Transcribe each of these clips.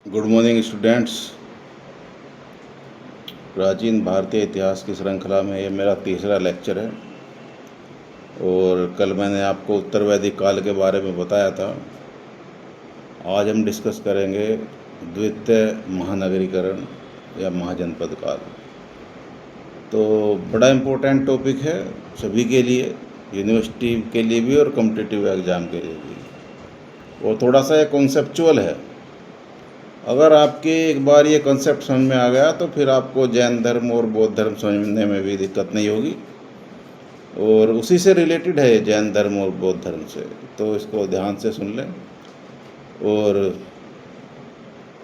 Good morning students. प्राचीन भारतीय इतिहास की श्रृंखला में ये मेरा तीसरा लेक्चर है और कल मैंने आपको उत्तर वैदिक काल के बारे में बताया था। आज हम डिस्कस करेंगे द्वितीय महानगरीकरण या महाजनपद काल। तो बड़ा इम्पोर्टेंट टॉपिक है सभी के लिए, यूनिवर्सिटी के लिए भी और कॉम्पिटिटिव एग्ज़ाम के लिए भी, और थोड़ा सा ये कॉन्सेप्चुअल है। अगर आपके एक बार ये कंसेप्ट समझ में आ गया तो फिर आपको जैन धर्म और बौद्ध धर्म समझने में भी दिक्कत नहीं होगी, और उसी से रिलेटेड है जैन धर्म और बौद्ध धर्म से, तो इसको ध्यान से सुन लें। और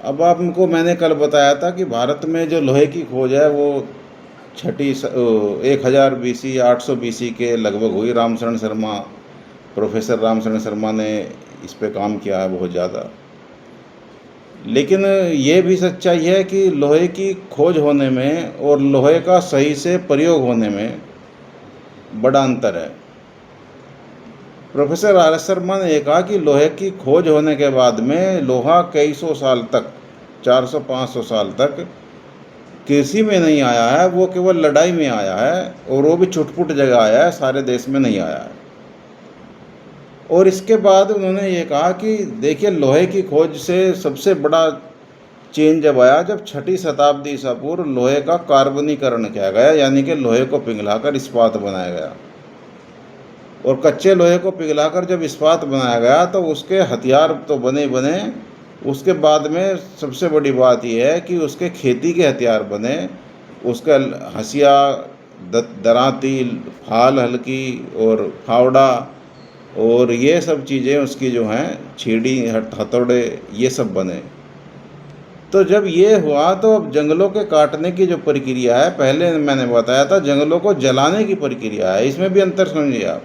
अब आपको मैंने कल बताया था कि भारत में जो लोहे की खोज है वो 1000 BC 800 BC के लगभग हुई। रामशरण शर्मा, प्रोफेसर रामशरण शर्मा ने इस पे काम किया है बहुत ज़्यादा। लेकिन ये भी सच्चाई है कि लोहे की खोज होने में और लोहे का सही से प्रयोग होने में बड़ा अंतर है। प्रोफेसर आर एस शर्मा ने कहा कि लोहे की खोज होने के बाद में लोहा कई सौ साल तक, 400-500 साल तक कृषि में नहीं आया है, वो केवल लड़ाई में आया है, और वो भी छुटपुट जगह आया है, सारे देश में नहीं आया है। और इसके बाद उन्होंने ये कहा कि देखिए, लोहे की खोज से सबसे बड़ा चेंज जब आया जब 6ठी शताब्दी ईसा पूर्व लोहे का कार्बनीकरण किया गया, यानी कि लोहे को पिघलाकर इस्पात बनाया गया। और कच्चे लोहे को पिघलाकर जब इस्पात बनाया गया तो उसके हथियार तो बने बने, उसके बाद में सबसे बड़ी बात यह है कि उसके खेती के हथियार बने। उसका हंसिया, दराती, फाल हल्की और फावड़ा, और ये सब चीज़ें उसकी जो हैं, छीड़ी, हथौड़े, ये सब बने। तो जब ये हुआ तो अब जंगलों के काटने की जो प्रक्रिया है, पहले मैंने बताया था जंगलों को जलाने की प्रक्रिया है, इसमें भी अंतर समझिए आप।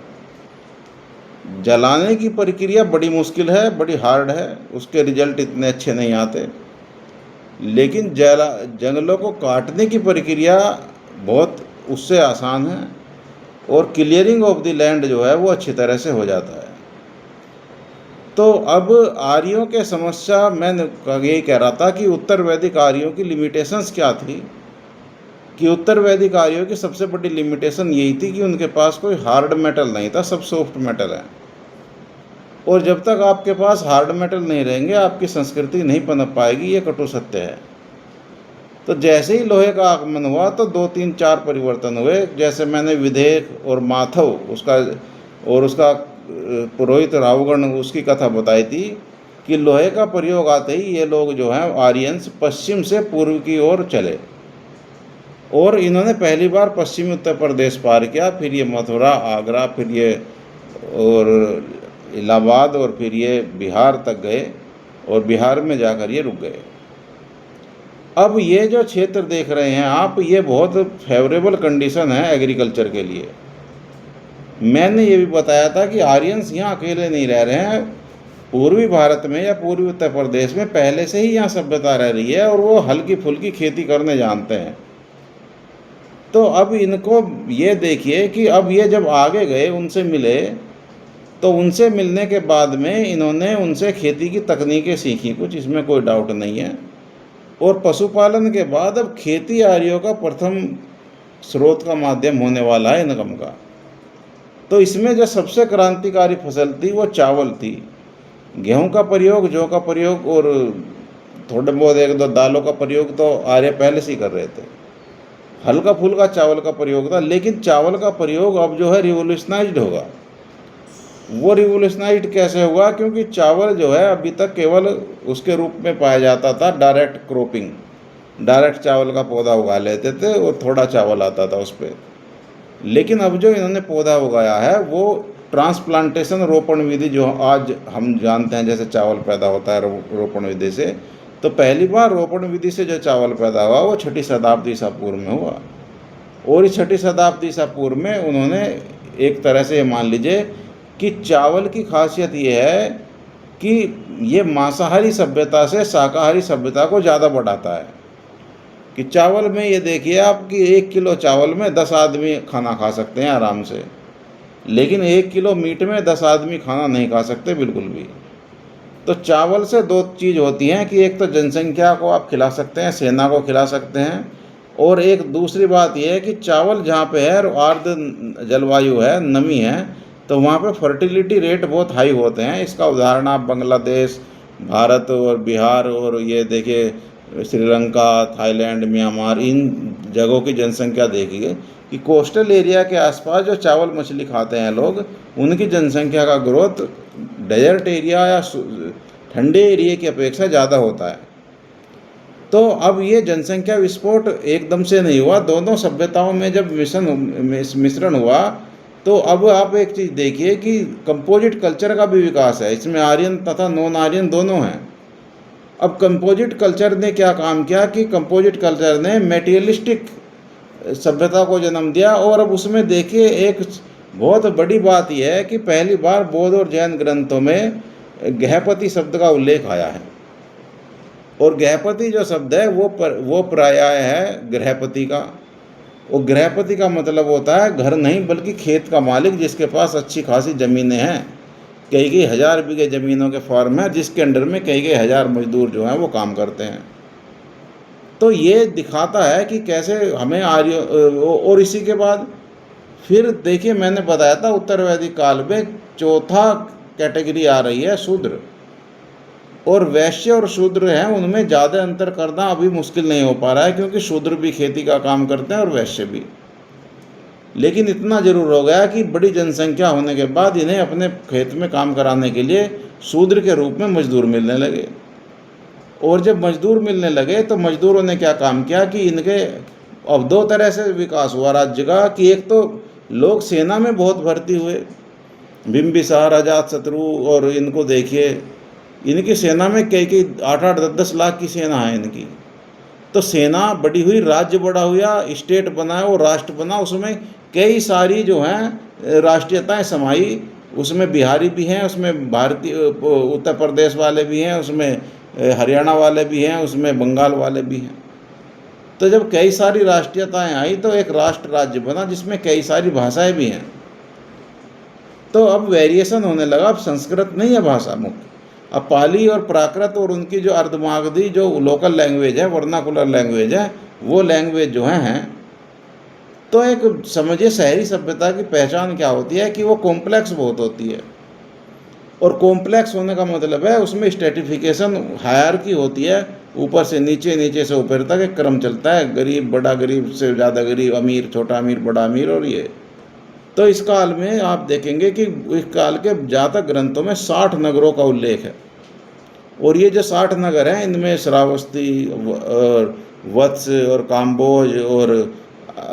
जलाने की प्रक्रिया बड़ी मुश्किल है, बड़ी हार्ड है, उसके रिजल्ट इतने अच्छे नहीं आते। लेकिन जंगलों को काटने की प्रक्रिया बहुत उससे आसान है, और क्लियरिंग ऑफ द लैंड जो है वो अच्छी तरह से हो जाता है। तो अब आर्यों के समस्या, मैं यही कह रहा था कि उत्तर वैदिक आर्यों की लिमिटेशंस क्या थी, कि उत्तर वैदिक आर्यों की सबसे बड़ी लिमिटेशन यही थी कि उनके पास कोई हार्ड मेटल नहीं था, सब सॉफ्ट मेटल है। और जब तक आपके पास हार्ड मेटल नहीं रहेंगे आपकी संस्कृति नहीं पनप पाएगी, ये कटु सत्य है। तो जैसे ही लोहे का आगमन हुआ तो 2-3-4 परिवर्तन हुए। जैसे मैंने विदेह और माथव उसका पुरोहित रावगण, उसकी कथा बताई थी कि लोहे का प्रयोग आते ही ये लोग जो हैं आर्यंस पश्चिम से पूर्व की ओर चले, और इन्होंने पहली बार पश्चिमी उत्तर प्रदेश पार किया, फिर ये मथुरा, आगरा, फिर ये और इलाहाबाद, और फिर ये बिहार तक गए, और बिहार में जाकर ये रुक गए। अब ये जो क्षेत्र देख रहे हैं आप, ये बहुत फेवरेबल कंडीशन है एग्रीकल्चर के लिए। मैंने ये भी बताया था कि आर्यंस यहाँ अकेले नहीं रह रहे हैं, पूर्वी भारत में या पूर्वी उत्तर प्रदेश में पहले से ही यहाँ सभ्यता रह रही है, और वो हल्की फुल्की खेती करने जानते हैं। तो अब इनको ये देखिए कि अब ये जब आगे गए, उनसे मिले, तो उनसे मिलने के बाद में इन्होंने उनसे खेती की तकनीकें सीखी कुछ, इसमें कोई डाउट नहीं है। और पशुपालन के बाद अब खेती आर्यों का प्रथम स्रोत का माध्यम होने वाला है इनकम का। तो इसमें जो सबसे क्रांतिकारी फसल थी वो चावल थी। गेहूं का प्रयोग, जौ का प्रयोग और थोड़े बहुत 1-2 दालों का प्रयोग तो आर्य पहले से ही कर रहे थे। हल्का फुल्का चावल का प्रयोग था, लेकिन चावल का प्रयोग अब जो है रिवोल्यूशनाइज्ड होगा। वो रिवोल्यूशनाइज्ड कैसे हुआ? क्योंकि चावल जो है अभी तक केवल उसके रूप में पाया जाता था डायरेक्ट क्रॉपिंग, डायरेक्ट चावल का पौधा उगा लेते थे और थोड़ा चावल आता था उस पर। लेकिन अब जो इन्होंने पौधा उगाया है वो ट्रांसप्लांटेशन, रोपण विधि, जो आज हम जानते हैं जैसे चावल पैदा होता है रोपण विधि से, तो पहली बार रोपण विधि से जो चावल पैदा हुआ वो 6ठी शताब्दी ईसा पूर्व में हुआ। और इस 6ठी शताब्दी ईसा पूर्व में उन्होंने एक तरह से मान लीजिए कि चावल की खासियत ये है कि ये मांसाहारी सभ्यता से शाकाहारी सभ्यता को ज़्यादा बढ़ाता है। कि चावल में ये देखिए आप कि 1 किलो चावल में 10 आदमी खाना खा सकते हैं आराम से, लेकिन 1 किलो मीट में 10 आदमी खाना नहीं खा सकते बिल्कुल भी। तो चावल से दो चीज़ होती हैं कि एक तो जनसंख्या को आप खिला सकते हैं, सेना को खिला सकते हैं, और एक दूसरी बात यह है कि चावल जहाँ पे है और आर्द्र जलवायु है, नमी है, तो वहाँ पे फर्टिलिटी रेट बहुत हाई होते हैं। इसका उदाहरण आप बांग्लादेश, भारत और बिहार और ये देखिए श्रीलंका, थाईलैंड, म्यांमार, इन जगहों की जनसंख्या देखिए कि कोस्टल एरिया के आसपास जो चावल मछली खाते हैं लोग, उनकी जनसंख्या का ग्रोथ डेजर्ट एरिया या ठंडे एरिया की अपेक्षा ज़्यादा होता है। तो अब ये जनसंख्या विस्फोट एकदम से नहीं हुआ, दोनों सभ्यताओं में जब मिश्रण हुआ, तो अब आप एक चीज़ देखिए कि कंपोजिट कल्चर का भी विकास है, इसमें आर्यन तथा नॉन आर्यन दोनों हैं। अब कंपोजिट कल्चर ने क्या काम किया कि कंपोजिट कल्चर ने मेटीरियलिस्टिक सभ्यता को जन्म दिया, और अब उसमें देखिए एक बहुत बड़ी बात यह है कि पहली बार बौद्ध और जैन ग्रंथों में गृहपति शब्द का उल्लेख आया है। और गृहपति जो शब्द है वो पर्याय है गृहपति का। वो गृहपति का मतलब होता है घर नहीं बल्कि खेत का मालिक, जिसके पास अच्छी खासी ज़मीनें हैं, कई हज़ार बीघे ज़मीनों के फार्म है, जिसके अंडर में कई हज़ार मजदूर जो हैं वो काम करते हैं। तो ये दिखाता है कि कैसे हमें आर्य, और इसी के बाद फिर देखिए मैंने बताया था उत्तर वैदिक काल में चौथा कैटेगरी आ रही है शूद्र, और वैश्य और शूद्र हैं उनमें ज़्यादा अंतर करना अभी मुश्किल नहीं हो पा रहा है, क्योंकि शूद्र भी खेती का काम करते हैं और वैश्य भी। लेकिन इतना ज़रूर हो गया कि बड़ी जनसंख्या होने के बाद इन्हें अपने खेत में काम कराने के लिए शूद्र के रूप में मजदूर मिलने लगे। और जब मजदूर मिलने लगे तो मजदूरों ने क्या काम किया कि इनके अब दो तरह से विकास हुआ राज्य का, कि एक तो लोग सेना में बहुत भर्ती हुए, बिंबिसार, अजातशत्रु, और इनको देखिए इनकी सेना में कई 8-8, 10-10 लाख की सेना है इनकी। तो सेना बड़ी हुई, राज्य बड़ा हुआ, स्टेट बना और राष्ट्र बना, उसमें कई सारी जो हैं राष्ट्रीयताएं समाई। उसमें बिहारी भी हैं, उसमें भारतीय उत्तर प्रदेश वाले भी हैं, उसमें हरियाणा वाले भी हैं, उसमें बंगाल वाले भी हैं। तो जब कई सारी राष्ट्रीयताएं आई तो एक राष्ट्र राज्य बना जिसमें कई सारी भाषाएं भी हैं। तो अब वेरिएशन होने लगा, अब संस्कृत नहीं है भाषा मुख्य, अब पाली और प्राकृत और उनकी जो अर्धमागधी जो लोकल लैंग्वेज है, वर्नाकुलर लैंग्वेज है, वो लैंग्वेज जो हैं। तो एक समझिए शहरी सभ्यता की पहचान क्या होती है कि वो कॉम्प्लेक्स बहुत होती है, और कॉम्प्लेक्स होने का मतलब है उसमें स्ट्रेटिफिकेशन, हायरार्की होती है, ऊपर से नीचे, नीचे से ऊपर तक एक क्रम चलता है, गरीब बड़ा गरीब से ज़्यादा गरीब, अमीर छोटा अमीर बड़ा अमीर। और ये तो इस काल में आप देखेंगे कि इस काल के ज़्यादा ग्रंथों में 60 नगरों का उल्लेख है, और ये जो 60 नगर हैं इनमें श्रावस्ती और वत्स और काम्बोज और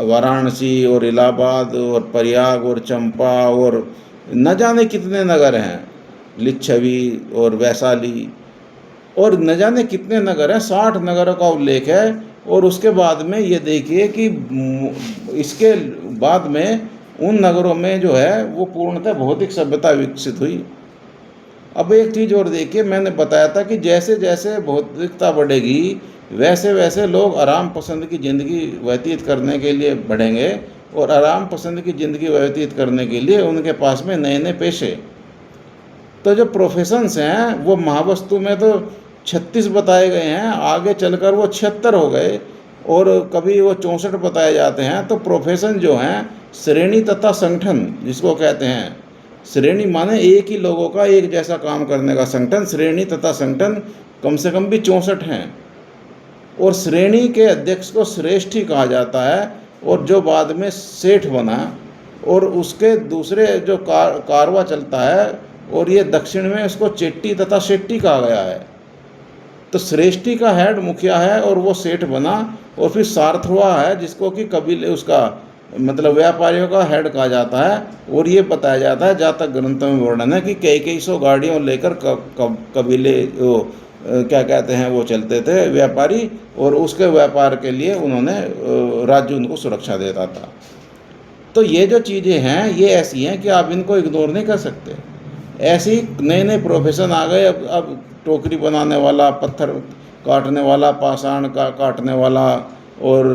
वाराणसी और इलाहाबाद और प्रयाग और चंपा और न जाने कितने नगर हैं, लिच्छवी और वैशाली, और न जाने कितने नगर हैं, 60 नगरों का उल्लेख है। और उसके बाद में ये देखिए कि इसके बाद में उन नगरों में जो है वो पूर्णतः भौतिक सभ्यता विकसित हुई। अब एक चीज़ और देखिए, मैंने बताया था कि जैसे जैसे भौतिकता बढ़ेगी वैसे वैसे लोग आराम पसंद की ज़िंदगी व्यतीत करने के लिए बढ़ेंगे, और आराम पसंद की ज़िंदगी व्यतीत करने के लिए उनके पास में नए नए पेशे, तो जो प्रोफेशंस हैं वो महावस्तु में तो 36 बताए गए हैं, आगे चलकर वो 76 हो गए, और कभी वो 64 बताए जाते हैं। तो प्रोफेशन जो हैं श्रेणी तथा संगठन जिसको कहते हैं, श्रेणी माने एक ही लोगों का एक जैसा काम करने का संगठन, श्रेणी तथा संगठन कम से कम भी 64 हैं। और श्रेणी के अध्यक्ष को श्रेष्ठी कहा जाता है, और जो बाद में सेठ बना, और उसके दूसरे जो कारवा चलता है, और ये दक्षिण में उसको चेट्टी तथा शेट्टी कहा गया है। तो श्रेष्ठी का हेड मुखिया है और वो सेठ बना, और फिर सारथवा है जिसको कि कबीले उसका मतलब व्यापारियों का हेड कहा जाता है। और ये बताया जाता है, जहाँ तक ग्रंथों में वर्णन है, कि कई सौ गाड़ियों लेकर कबीले वो क्या कहते हैं वो चलते थे व्यापारी, और उसके व्यापार के लिए उन्होंने राज्य उनको सुरक्षा देता था। तो ये जो चीज़ें हैं ये ऐसी हैं कि आप इनको इग्नोर नहीं कर सकते। ऐसे ही नए नए प्रोफेशन आ गए। अब टोकरी बनाने वाला, पत्थर काटने वाला, पाषाण का काटने वाला, और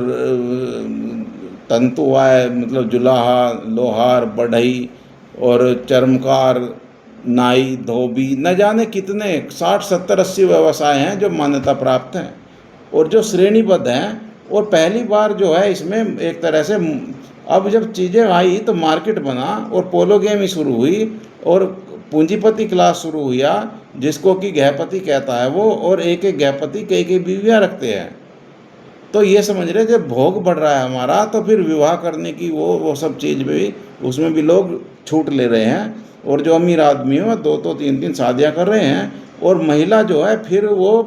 तंतु आए मतलब जुलाहा, लोहार, बढ़ई और चर्मकार, नाई, धोबी, न जाने कितने 60, 70, 80 व्यवसाय हैं जो मान्यता प्राप्त हैं और जो श्रेणीबद्ध हैं। और पहली बार जो है इसमें एक तरह से अब जब चीज़ें आई तो मार्केट बना और पोलो गेम ही शुरू हुई और पूंजीपति क्लास शुरू हुआ, जिसको कि गृहपति कहता है वो, और एक एक गृहपति कई कई बीवियाँ रखते हैं। तो ये समझ रहे जब भोग बढ़ रहा है हमारा, तो फिर विवाह करने की वो सब चीज़ भी, उसमें भी लोग छूट ले रहे हैं। और जो अमीर आदमी है दो तो तीन तीन शादियाँ कर रहे हैं, और महिला जो है फिर वो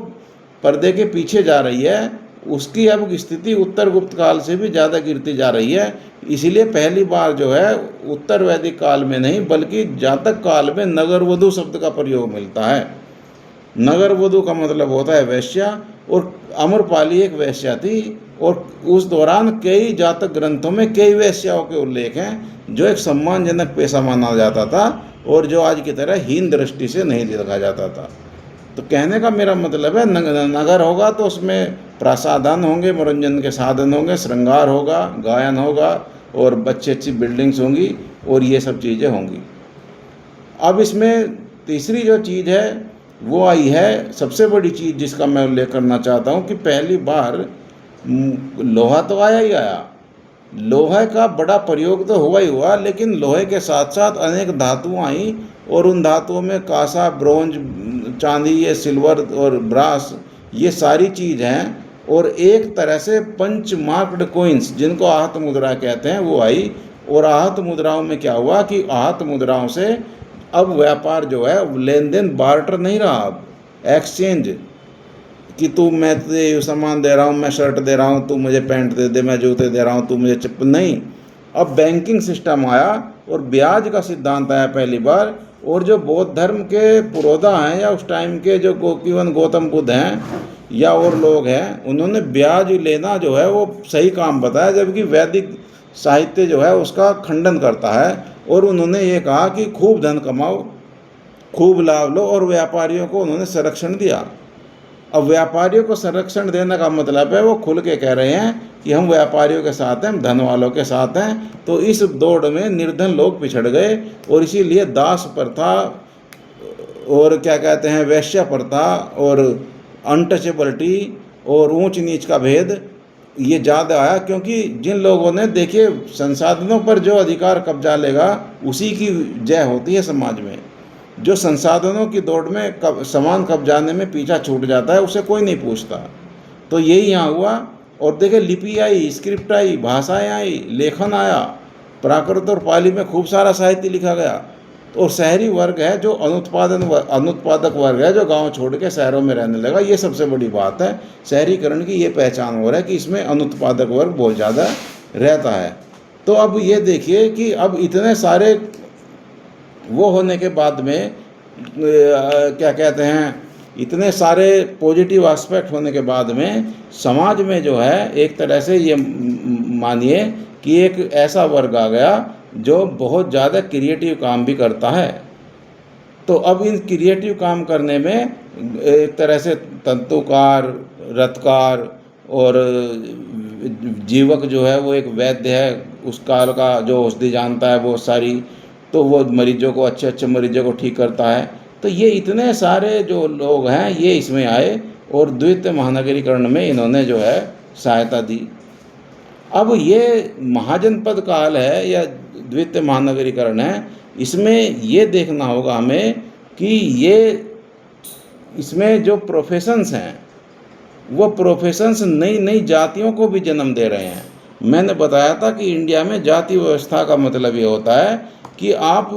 पर्दे के पीछे जा रही है। उसकी अब स्थिति उत्तर गुप्त काल से भी ज़्यादा गिरती जा रही है। इसीलिए पहली बार जो है उत्तर वैदिक काल में नहीं बल्कि जातक काल में नगर वधु शब्द का प्रयोग मिलता है। नगर वधु का मतलब होता है वैश्या, और अम्रपाली एक वैश्या थी। और उस दौरान कई जातक ग्रंथों में कई वैश्याओं के उल्लेख हैं, जो एक सम्मानजनक पेशा माना जाता था और जो आज की तरह हीन दृष्टि से नहीं देखा जाता था। तो कहने का मेरा मतलब है नगर होगा तो उसमें प्रासाधन होंगे, मनोरंजन के साधन होंगे, श्रृंगार होगा, गायन होगा और अच्छी बिल्डिंग्स होंगी और ये सब चीज़ें होंगी। अब इसमें तीसरी जो चीज़ है वो आई है, सबसे बड़ी चीज़ जिसका मैं उल्लेख करना चाहता हूँ कि पहली बार लोहा तो आया ही आया। लोहे का बड़ा प्रयोग तो हुआ ही हुआ, लेकिन लोहे के साथ साथ अनेक धातुएं आई और उन धातुओं में कांसा, ब्रोंज, चांदी, ये सिल्वर और ब्रास, ये सारी चीज़ हैं। और एक तरह से पंच मार्क्ड कोइंस जिनको आहत मुद्रा कहते हैं वो आई। और आहत मुद्राओं में क्या हुआ कि आहत मुद्राओं से अब व्यापार जो है, लेन देन बार्टर नहीं रहा, अब एक्सचेंज, कि तू मैं तुझे ये सामान दे रहा हूँ, मैं शर्ट दे रहा हूँ, तू मुझे पैंट दे दे, मैं जूते दे रहा हूँ, तू मुझे चप्पल, नहीं। अब बैंकिंग सिस्टम आया और ब्याज का सिद्धांत आया पहली बार। और जो बौद्ध धर्म के पुरोधा हैं या उस टाइम के जो गौतम बुद्ध हैं या और लोग हैं, उन्होंने ब्याज लेना जो है वो सही काम बताया, जबकि वैदिक साहित्य जो है उसका खंडन करता है। और उन्होंने ये कहा कि खूब धन कमाओ, खूब लाभ लो, और व्यापारियों को उन्होंने संरक्षण दिया। अब व्यापारियों को संरक्षण देने का मतलब है वो खुल के कह रहे हैं कि हम व्यापारियों के साथ हैं, हम धन वालों के साथ हैं। तो इस दौड़ में निर्धन लोग पिछड़ गए और इसीलिए दास प्रथा और क्या कहते हैं वैश्य प्रथा और अनटचेबिलिटी और ऊंच नीच का भेद ये ज़्यादा आया। क्योंकि जिन लोगों ने, देखिए, संसाधनों पर जो अधिकार कब्जा लेगा उसी की जय होती है समाज में। जो संसाधनों की दौड़ में सामान कब्जाने में पीछा छूट जाता है उसे कोई नहीं पूछता। तो यही यहाँ हुआ। और देखिए, लिपि आई, स्क्रिप्ट आई, भाषाएं आई, लेखन आया, प्राकृत और पाली में खूब सारा साहित्य लिखा गया। और शहरी वर्ग है जो अनुत्पादक वर्ग है जो गांव छोड़ के शहरों में रहने लगा। ये सबसे बड़ी बात है, शहरीकरण की ये पहचान हो रहा है कि इसमें अनुत्पादक वर्ग बहुत ज़्यादा रहता है। तो अब ये देखिए कि अब इतने सारे वो होने के बाद में क्या कहते हैं, इतने सारे पॉजिटिव एस्पेक्ट होने के बाद में समाज में जो है एक तरह से ये मानिए कि एक ऐसा वर्ग आ गया जो बहुत ज़्यादा क्रिएटिव काम भी करता है। तो अब इन क्रिएटिव काम करने में एक तरह से तंतुकार, रथकार और जीवक जो है वो एक वैद्य है, उस काल का जो औषधि जानता है वो सारी, तो वो मरीजों को, अच्छे अच्छे मरीजों को ठीक करता है। तो ये इतने सारे जो लोग हैं ये इसमें आए और द्वितीय महानगरीकरण में इन्होंने जो है सहायता दी। अब ये महाजनपद काल है या द्वितीय महानगरीकरण है, इसमें ये देखना होगा हमें कि ये इसमें जो प्रोफेशंस हैं वो प्रोफेशंस नई नई जातियों को भी जन्म दे रहे हैं। मैंने बताया था कि इंडिया में जाति व्यवस्था का मतलब ये होता है कि आप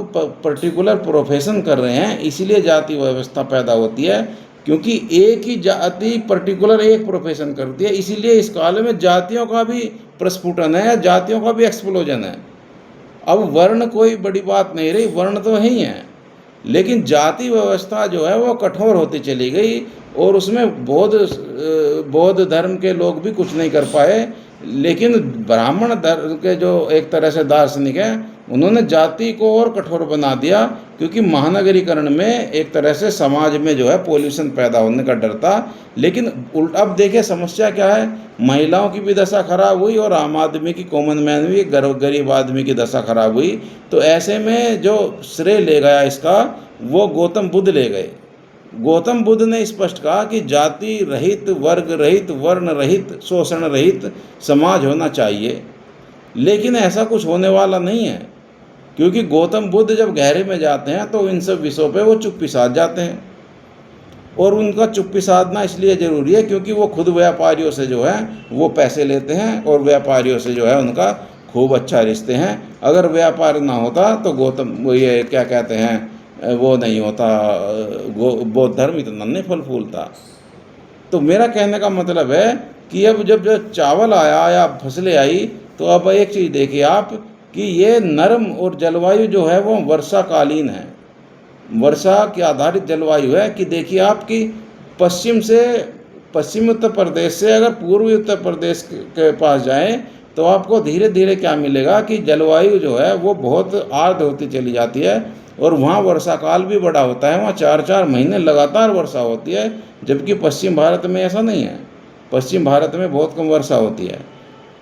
पर्टिकुलर प्रोफेशन कर रहे हैं, इसीलिए जाति व्यवस्था पैदा होती है। क्योंकि एक ही जाति पर्टिकुलर एक प्रोफेशन करती है, इसीलिए इस काल में जातियों का भी प्रस्फुटन है या जातियों का भी एक्सप्लोजन है। अब वर्ण कोई बड़ी बात नहीं रही, वर्ण तो ही है, लेकिन जाति व्यवस्था जो है वो कठोर होती चली गई और उसमें बौद्ध धर्म के लोग भी कुछ नहीं कर पाए। लेकिन ब्राह्मण धर्म के जो एक तरह से दार्शनिक हैं उन्होंने जाति को और कठोर बना दिया, क्योंकि महानगरीकरण में एक तरह से समाज में जो है पोल्यूशन पैदा होने का डर था। लेकिन उल्टा अब देखिए समस्या क्या है, महिलाओं की भी दशा खराब हुई और आम आदमी की, कॉमन मैन भी, गरीब आदमी की दशा खराब हुई। तो ऐसे में जो श्रेय ले गया इसका, वो गौतम बुद्ध ले गए। गौतम बुद्ध ने स्पष्ट कहा कि जाति रहित, वर्ग रहित, वर्ण रहित, शोषण रहित समाज होना चाहिए। लेकिन ऐसा कुछ होने वाला नहीं है, क्योंकि गौतम बुद्ध जब गहरे में जाते हैं तो इन सब विषयों पे वो चुप्पी साध जाते हैं। और उनका चुप्पी साधना इसलिए ज़रूरी है क्योंकि वो खुद व्यापारियों से जो है वो पैसे लेते हैं, और व्यापारियों से जो है उनका खूब अच्छा रिश्ते हैं। अगर व्यापार ना होता तो गौतम, वो ये क्या कहते हैं, वो नहीं होता, बौद्ध धर्म इतना नहीं फल फूलता। तो मेरा कहने का मतलब है कि अब जब चावल आया या फसलें आई, तो अब एक चीज़ देखिए आप कि ये नरम और जलवायु जो है वो वर्षाकालीन है, वर्षा के आधारित जलवायु है। कि देखिए आप कि पश्चिम उत्तर प्रदेश से अगर पूर्वी उत्तर प्रदेश के पास जाएं तो आपको धीरे धीरे क्या मिलेगा कि जलवायु जो है वो बहुत आर्द्र होती चली जाती है, और वहाँ वर्षा काल भी बड़ा होता है, वहाँ 4-4 महीने लगातार वर्षा होती है। जबकि पश्चिम भारत में ऐसा नहीं है, पश्चिम भारत में बहुत कम वर्षा होती है।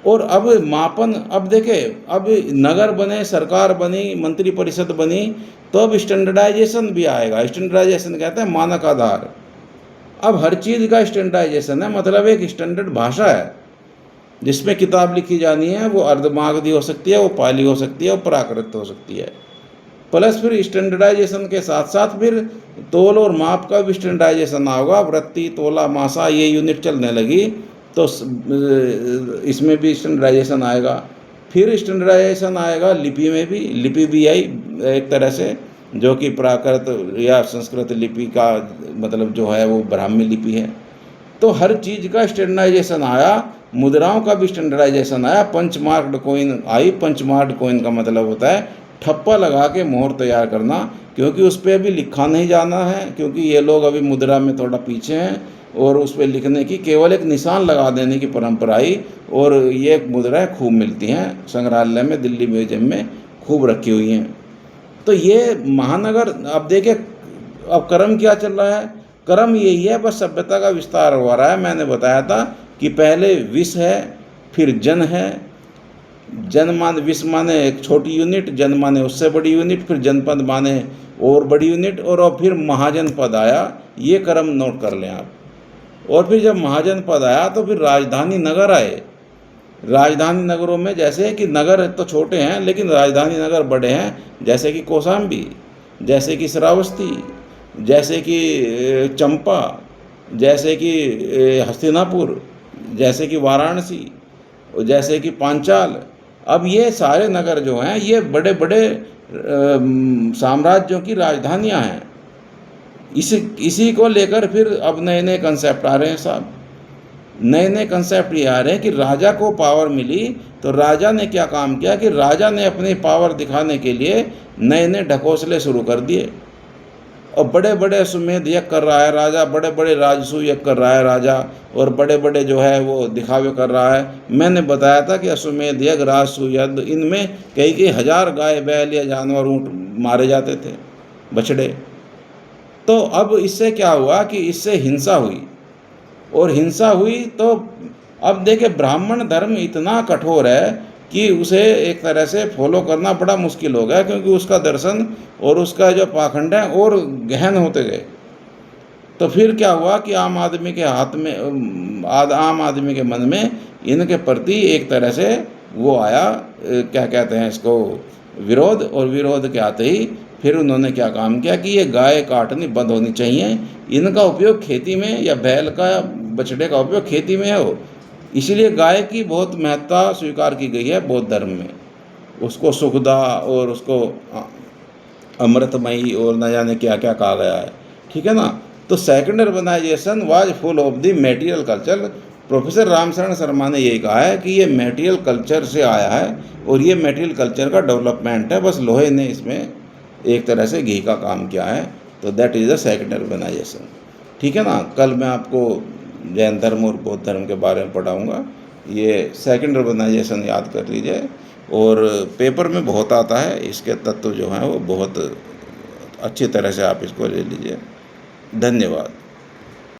और अब मापन, अब देखें, अब नगर बने, सरकार बनी, मंत्री परिषद बनी, तो अब स्टैंडर्डाइजेशन भी आएगा। स्टैंडर्डाइजेशन कहते हैं मानक आधार। अब हर चीज़ का स्टैंडर्डाइजेशन है, मतलब एक स्टैंडर्ड भाषा है जिसमें किताब लिखी जानी है, वो अर्धमागधी हो सकती है, वो पाली हो सकती है, वो प्राकृत हो सकती है। प्लस फिर स्टैंडर्डाइजेशन के साथ साथ फिर तोल और माप का भी स्टैंडर्डाइजेशन होगा। वृत्ति, तोला, मासा, ये यूनिट चलने लगी तो इसमें भी स्टैंडर्डाइजेशन आएगा। फिर स्टैंडर्डाइजेशन आएगा लिपि में भी। लिपि भी आई एक तरह से, जो कि प्राकृत या संस्कृत लिपि का मतलब जो है वो ब्राह्मी लिपि है। तो हर चीज़ का स्टैंडर्डाइजेशन आया, मुद्राओं का भी स्टैंडर्डाइजेशन आया। पंच मार्क्ड कॉइन आई। पंच मार्क्ड कॉइन का मतलब होता है ठप्पा लगा के मोहर तैयार करना, क्योंकि उस पर अभी लिखा नहीं जाना है, क्योंकि ये लोग अभी मुद्रा में थोड़ा पीछे हैं, और उस पर लिखने की केवल एक निशान लगा देने की परंपरा आई। और ये मुद्राएं खूब मिलती हैं संग्रहालय में, दिल्ली म्यूजियम में खूब रखी हुई हैं। तो ये महानगर, अब देखिए अब क्रम क्या चल रहा है, क्रम यही है, बस सभ्यता का विस्तार हो रहा है। मैंने बताया था कि पहले विश्व है, फिर जन है। जन मान, विश्व माने एक छोटी यूनिट, जन माने उससे बड़ी यूनिट, फिर जनपद माने और बड़ी यूनिट, और अब फिर महाजनपद आया। ये क्रम नोट कर लें आप। और फिर जब महाजनपद आया तो फिर राजधानी नगर आए। राजधानी नगरों में, जैसे कि नगर तो छोटे हैं लेकिन राजधानी नगर बड़े हैं, जैसे कि कौशाम्बी, जैसे कि श्रावस्ती, जैसे कि चंपा, जैसे कि हस्तिनापुर, जैसे कि वाराणसी, जैसे कि पांचाल। अब ये सारे नगर जो हैं ये बड़े बड़े साम्राज्यों की राजधानियां हैं। इसी को लेकर फिर अब नए नए कंसेप्ट आ रहे हैं साहब। नए नए कंसेप्ट ये आ रहे हैं कि राजा को पावर मिली, तो राजा ने क्या काम किया कि राजा ने अपनी पावर दिखाने के लिए नए नए ढकोसले शुरू कर दिए। और बड़े बड़े अश्वमेध यज्ञ कर रहा है राजा, बड़े बड़े राजसूय यज्ञ कर रहा है राजा, और बड़े बड़े जो है वो दिखावे कर रहा है। मैंने बताया था कि अश्वमेध यज्ञ, राजसूय यज्ञ, इनमें कई हजार गाय, बैल या जानवर, ऊँट मारे जाते थे, बछड़े। तो अब इससे क्या हुआ कि इससे हिंसा हुई, और हिंसा हुई तो अब देखिए ब्राह्मण धर्म इतना कठोर है कि उसे एक तरह से फॉलो करना बड़ा मुश्किल हो गया, क्योंकि उसका दर्शन और उसका जो पाखंड है और गहन होते गए। तो फिर क्या हुआ कि आम आदमी के हाथ में, आम आदमी के मन में इनके प्रति एक तरह से वो आया, क्या कहते हैं इसको, विरोध। और विरोध के आते ही फिर उन्होंने क्या काम किया कि ये गाय काटनी बंद होनी चाहिए, इनका उपयोग खेती में, या बैल का, बछड़े का उपयोग खेती में हो। इसीलिए गाय की बहुत महत्ता स्वीकार की गई है बौद्ध धर्म में। उसको सुखदा और उसको अमृतमयी और न जाने क्या क्या कहा गया है, ठीक है ना। तो second urbanization was full of the material culture. Professor Ramsharan Sharma ने यही कहा है कि ये मेटीरियल कल्चर से आया है, और ये मेटीरियल कल्चर का डेवलपमेंट है, बस लोहे ने इसमें एक तरह से घी का काम किया है। तो that is the second urbanization, ठीक है ना। कल मैं आपको जैन धर्म और बौद्ध धर्म के बारे में पढ़ाऊँगा। ये सेकेंड अर्बनाइजेशन याद कर लीजिए। और पेपर में बहुत आता है, इसके तत्व जो हैं वो बहुत अच्छी तरह से आप इसको ले लीजिए। धन्यवाद।